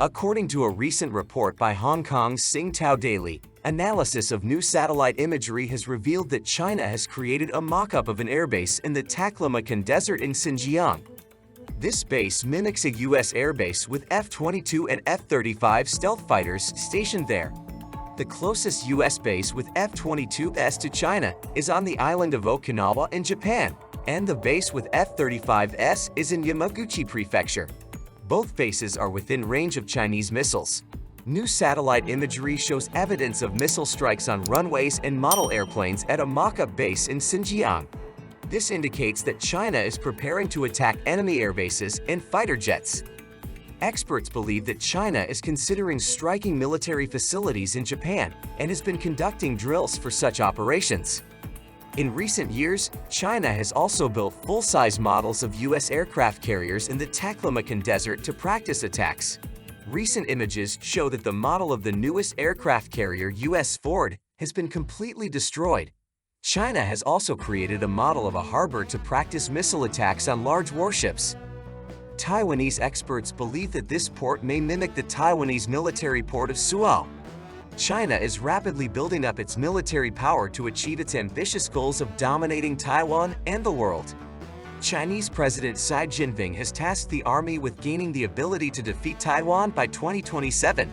According to a recent report by Hong Kong's Singtao Daily, analysis of new satellite imagery has revealed that China has created a mock-up of an airbase in the Taklamakan Desert in Xinjiang. This base mimics a U.S. airbase with F-22 and F-35 stealth fighters stationed there. The closest U.S. base with F-22s to China is on the island of Okinawa in Japan, and the base with F-35s is in Yamaguchi Prefecture. Both bases are within range of Chinese missiles. New satellite imagery shows evidence of missile strikes on runways and model airplanes at a mock-up base in Xinjiang. This indicates that China is preparing to attack enemy air bases and fighter jets. Experts believe that China is considering striking military facilities in Japan and has been conducting drills for such operations. In recent years, China has also built full-size models of U.S. aircraft carriers in the Taklamakan Desert to practice attacks. Recent images show that the model of the newest aircraft carrier U.S. Ford has been completely destroyed. China has also created a model of a harbor to practice missile attacks on large warships. Taiwanese experts believe that this port may mimic the Taiwanese military port of Suao. China is rapidly building up its military power to achieve its ambitious goals of dominating Taiwan and the world. Chinese President Xi Jinping has tasked the army with gaining the ability to defeat Taiwan by 2027.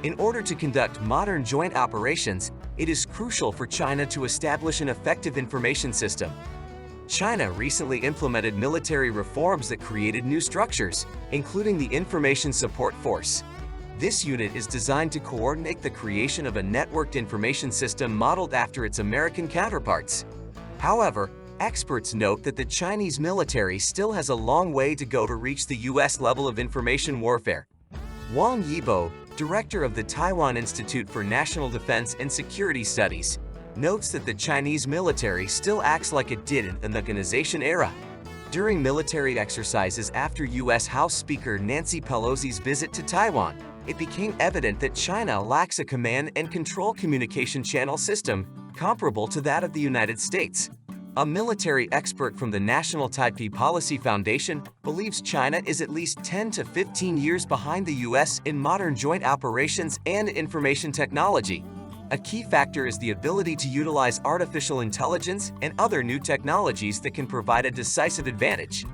In order to conduct modern joint operations, it is crucial for China to establish an effective information system. China recently implemented military reforms that created new structures, including the Information Support Force. This unit is designed to coordinate the creation of a networked information system modeled after its American counterparts. However, experts note that the Chinese military still has a long way to go to reach the U.S. level of information warfare. Wang Yibo, director of the Taiwan Institute for National Defense and Security Studies, notes that the Chinese military still acts like it did in the Organization era. During military exercises after U.S. House Speaker Nancy Pelosi's visit to Taiwan, it became evident that China lacks a command and control communication channel system comparable to that of the United States. A military expert from the National Taipei Policy Foundation believes China is at least 10 to 15 years behind the U.S. in modern joint operations and information technology. A key factor is the ability to utilize artificial intelligence and other new technologies that can provide a decisive advantage.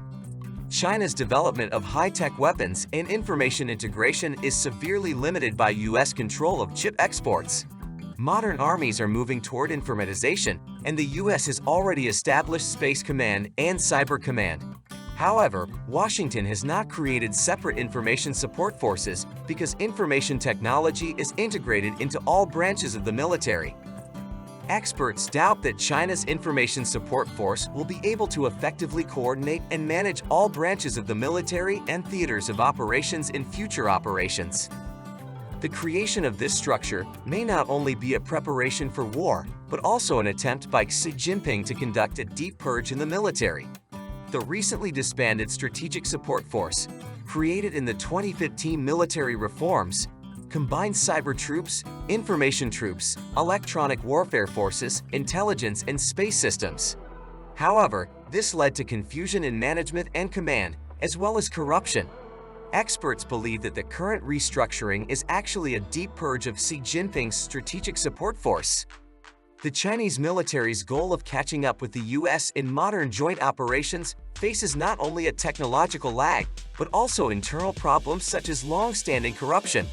China's development of high-tech weapons and information integration is severely limited by U.S. control of chip exports. Modern armies are moving toward informatization, and the U.S. has already established Space Command and Cyber Command. However, Washington has not created separate information support forces because information technology is integrated into all branches of the military. Experts doubt that China's Information Support Force will be able to effectively coordinate and manage all branches of the military and theaters of operations in future operations. The creation of this structure may not only be a preparation for war, but also an attempt by Xi Jinping to conduct a deep purge in the military. The recently disbanded Strategic Support Force, created in the 2015 military reforms, combined cyber troops, information troops, electronic warfare forces, intelligence, and space systems. However, this led to confusion in management and command, as well as corruption. Experts believe that the current restructuring is actually a deep purge of Xi Jinping's Strategic Support Force. The Chinese military's goal of catching up with the U.S. in modern joint operations faces not only a technological lag, but also internal problems such as long-standing corruption.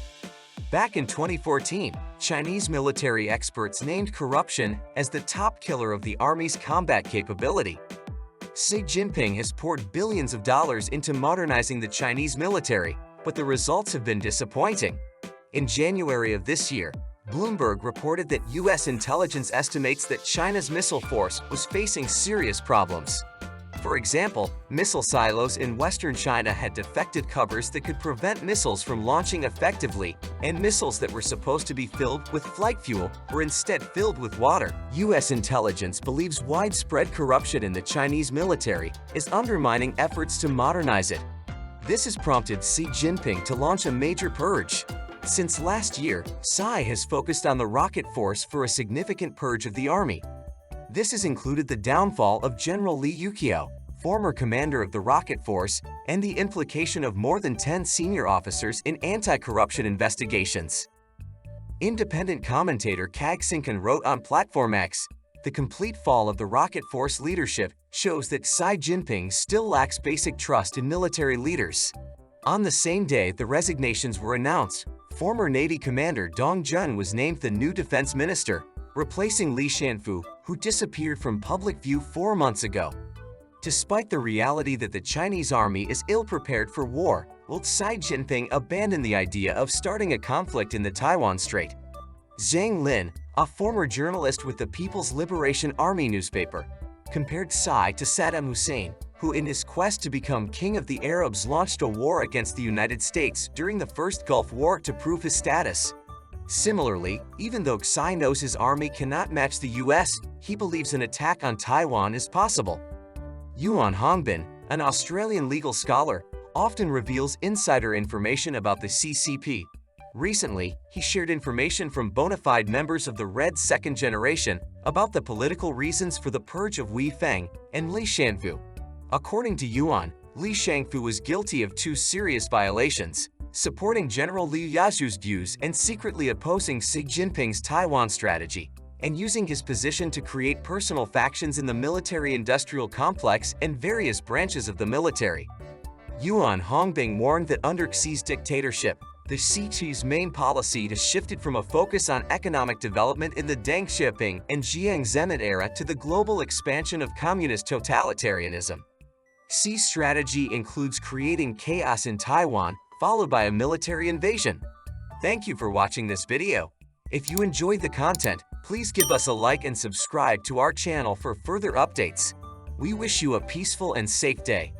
Back in 2014, Chinese military experts named corruption as the top killer of the Army's combat capability. Xi Jinping has poured billions of dollars into modernizing the Chinese military, but the results have been disappointing. In January of this year, Bloomberg reported that U.S. intelligence estimates that China's missile force was facing serious problems. For example, missile silos in western China had defective covers that could prevent missiles from launching effectively, and missiles that were supposed to be filled with flight fuel were instead filled with water. U.S. intelligence believes widespread corruption in the Chinese military is undermining efforts to modernize it. This has prompted Xi Jinping to launch a major purge. Since last year, Xi has focused on the rocket force for a significant purge of the army. This has included the downfall of General Li Yuqiao, former commander of the rocket force, and the implication of more than 10 senior officers in anti-corruption investigations. Independent commentator Kag Sinkan wrote on Platform X, "The complete fall of the rocket force leadership shows that Xi Jinping still lacks basic trust in military leaders." On the same day the resignations were announced, former Navy Commander Dong Jun was named the new defense minister, replacing Li Shanfu, who disappeared from public view 4 months ago. Despite the reality that the Chinese army is ill-prepared for war, will Xi Jinping abandon the idea of starting a conflict in the Taiwan Strait? Zhang Lin, a former journalist with the People's Liberation Army newspaper, compared Xi to Saddam Hussein, who in his quest to become king of the Arabs launched a war against the United States during the First Gulf War to prove his status. Similarly, even though Xi knows his army cannot match the US, he believes an attack on Taiwan is possible. Yuan Hongbin, an Australian legal scholar, often reveals insider information about the CCP. Recently, he shared information from bona fide members of the Red Second Generation about the political reasons for the purge of Wei Feng and Li Shanfu. According to Yuan, Li Shanfu was guilty of 2 serious violations: supporting General Liu Yazhu's views and secretly opposing Xi Jinping's Taiwan strategy, and using his position to create personal factions in the military-industrial complex and various branches of the military. Yuan Hongbin warned that under Xi's dictatorship, the CCP's main policy has shifted from a focus on economic development in the Deng Xiaoping and Jiang Zemin era to the global expansion of communist totalitarianism. Xi's strategy includes creating chaos in Taiwan, followed by a military invasion. Thank you for watching this video. If you enjoyed the content, please give us a like and subscribe to our channel for further updates. We wish you a peaceful and safe day.